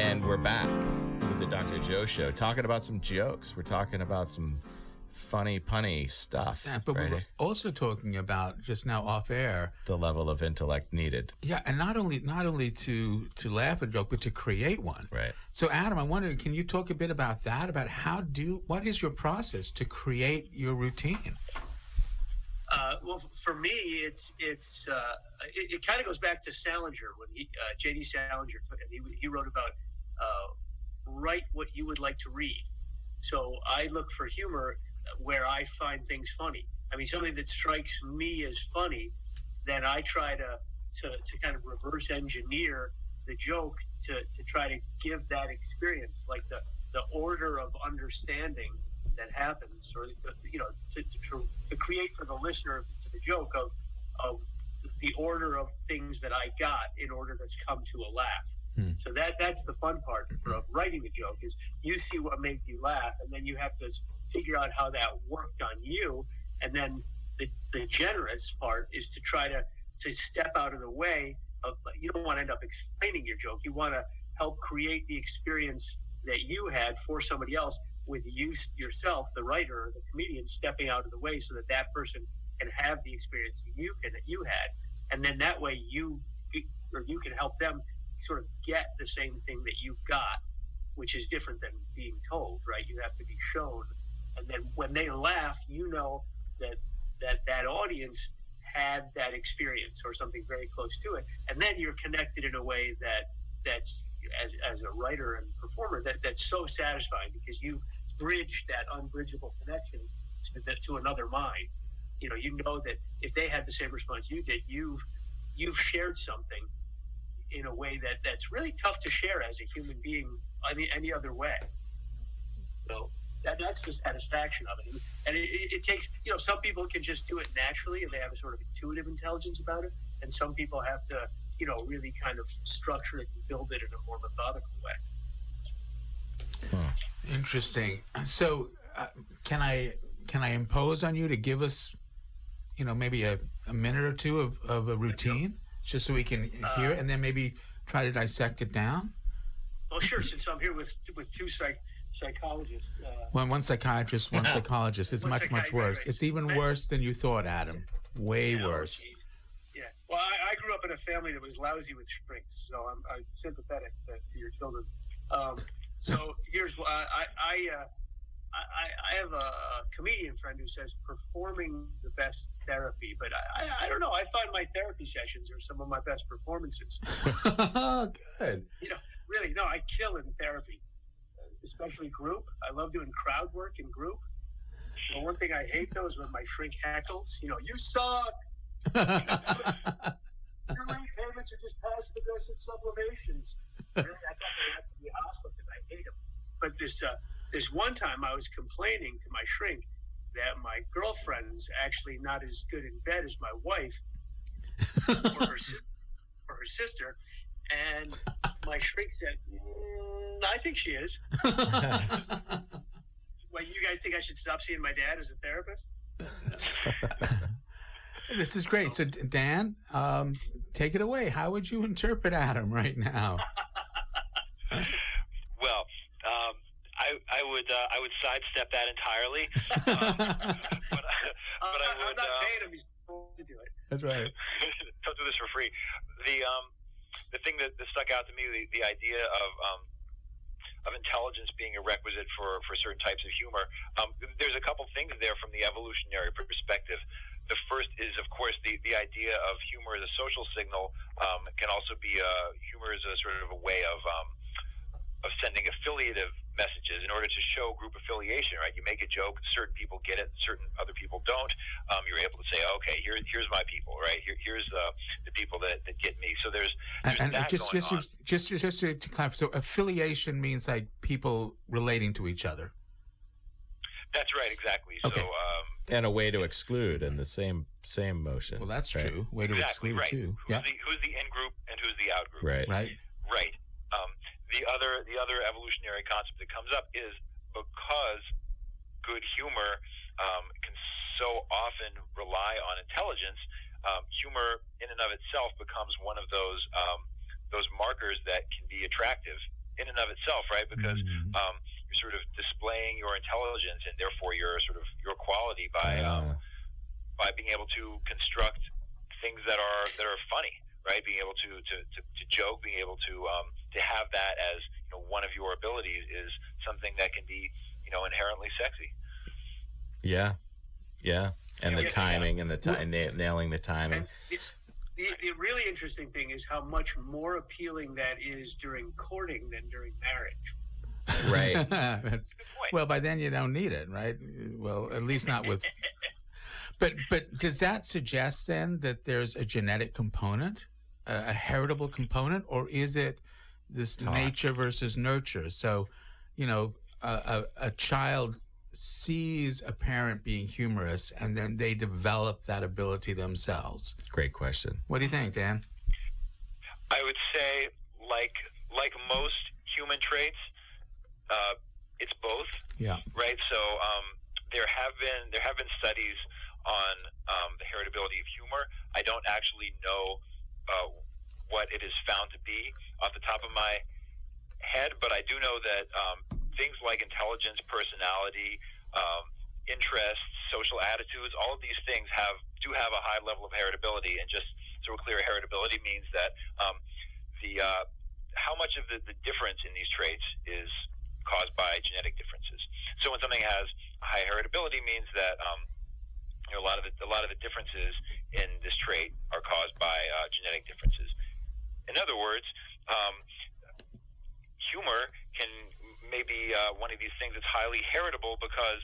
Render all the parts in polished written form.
And we're back with the Dr. Joe Show, talking about some jokes. We're talking about some funny, punny stuff. Yeah, but right? we were also talking about just now off air The level of intellect needed. Yeah, and not only to laugh at a joke, but to create one. Right. So, Adam, I wonder, can you talk a bit about that? About what is your process to create your routine? Well, for me, it kind of goes back to Salinger when J.D. Salinger took it. He wrote about write what you would like to read. So I look for humor where I find things funny. I mean, something that strikes me as funny, then I try to kind of reverse engineer the joke to try to give that experience, like the order of understanding that happens, or to create for the listener to the joke of the order of things that I got in order to come to a laugh. So that's the fun part of writing the joke, is you see what made you laugh, and then you have to figure out how that worked on you. And then the generous part is to try to step out of the way of, you don't want to end up explaining your joke. You want to help create the experience that you had for somebody else, with you yourself, the writer or the comedian, stepping out of the way so that person can have the experience that you had. And then that way you can help them sort of get the same thing that you got, which is different than being told, right? You have to be shown. And then when they laugh, you know that audience had that experience or something very close to it. And then you're connected in a way that's as a writer and performer, that's so satisfying, because you bridge that unbridgeable connection to another mind. You know that if they had the same response you did, you've shared something in a way that's really tough to share as a human being any other way. So that's the satisfaction of it. And it takes, some people can just do it naturally and they have a sort of intuitive intelligence about it. And some people have to, really kind of structure it and build it in a more methodical way. Interesting. So can I impose on you to give us, maybe a minute or two of a routine, just so we can hear it, and then maybe try to dissect it down? Well, sure, since I'm here with two psychologists. One psychiatrist, one psychologist. It's much worse. Right. It's even worse than you thought, Adam. Way worse. Geez. Yeah. Well, I grew up in a family that was lousy with shrinks, so I'm sympathetic to your children. So here's what I have a comedian friend who says performing is the best therapy, but I don't know. I find my therapy sessions are some of my best performances. Good. Really, no, I kill in therapy, especially group. I love doing crowd work in group. The one thing I hate, though, is when my shrink heckles. You suck. Your late payments are just passive-aggressive sublimations. Really, I thought they had to be hostile because I hate them. But this one time I was complaining to my shrink that my girlfriend's actually not as good in bed as my wife or her sister. And my shrink said, I think she is. Well, you guys think I should stop seeing my dad as a therapist? This is great. So, Dan, take it away. How would you interpret Adam right now? Well, I would sidestep that entirely. But I would. I'm not paying him. He's supposed to do it. That's right. Don't do this for free. The thing that stuck out to me, the idea of intelligence being a requisite for certain types of humor. There's a couple things there from the evolutionary perspective. The first is, of course, the idea of humor as a social signal can also be humor as a sort of a way of sending affiliative messages in order to show group affiliation, right? You make a joke, certain people get it, certain other people don't. You're able to say, okay, here's my people, right? Here's the people that get me. So there's and that going on. Just to clarify, so affiliation means like people relating to each other. That's right, exactly. Okay. So, And a way to exclude in the same motion. Well, that's right? true. Way to exactly exclude right. too. Who's the in group and who's the out group? Right. Right. Right. The other evolutionary concept that comes up is because good humor can so often rely on intelligence. Humor in and of itself becomes one of those markers that can be attractive in and of itself, right? Because you're sort of displaying your intelligence and therefore your sort of your quality by being able to construct things that are funny, right? Being able to joke, being able to have that as one of your abilities is something that can be inherently sexy. Yeah, and the timing and nailing the timing. The really interesting thing is how much more appealing that is during courting than during marriage. Right. That's, Good point. well, by then you don't need it, right? Well, at least not with. But does that suggest then that there's a genetic component, a heritable component, or is it this nature versus nurture? So, a child sees a parent being humorous, and then they develop that ability themselves. Great question. What do you think, Dan? I would say, like most human traits, it's both. Yeah. Right. So there have been studies on the heritability of humor. I don't actually know what it is found to be off the top of my head, but I do know that things like intelligence, personality, interests, social attitudes, all of these things do have a high level of heritability. And just so we're clear, heritability means that how much of the difference in these traits is caused by genetic differences. So when something has a high heritability, means that a lot of the differences in this trait are caused by genetic differences. In other words, humor can maybe one of these things that's highly heritable because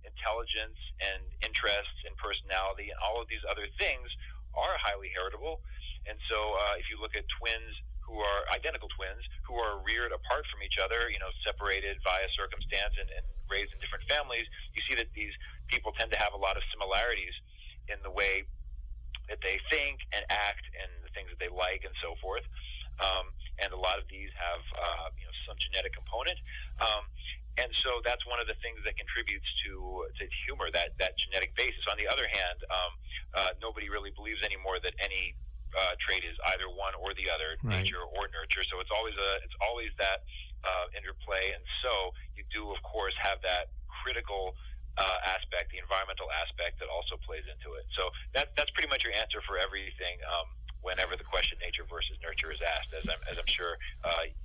intelligence and interests and personality and all of these other things are highly heritable. And so if you look at twins who are identical twins who are reared apart from each other, separated via circumstance and raised in different families, you see that these people tend to have a lot of similarities in the way that they think and act and the things that they like and so forth. And a lot of these have some genetic component. And so that's one of the things that contributes to humor, that genetic basis. On the other hand, nobody really believes anymore that any trait is either one or the other, right. nature or nurture. So it's always that interplay. And so you do, of course, have that critical aspect, the environmental aspect that also plays into it. So that's pretty much your answer for everything. Whenever the question nature versus nurture is asked, as I'm sure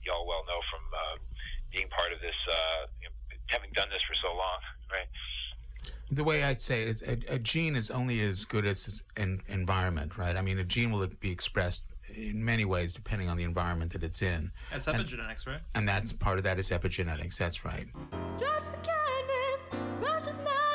y'all well know from being part of this, having done this for so long, right? The way I'd say it is a gene is only as good as its environment, right? I mean, a gene will be expressed in many ways depending on the environment that it's in. That's epigenetics, right? And that's part of that is epigenetics. That's right. Stretch the canvas, brush with my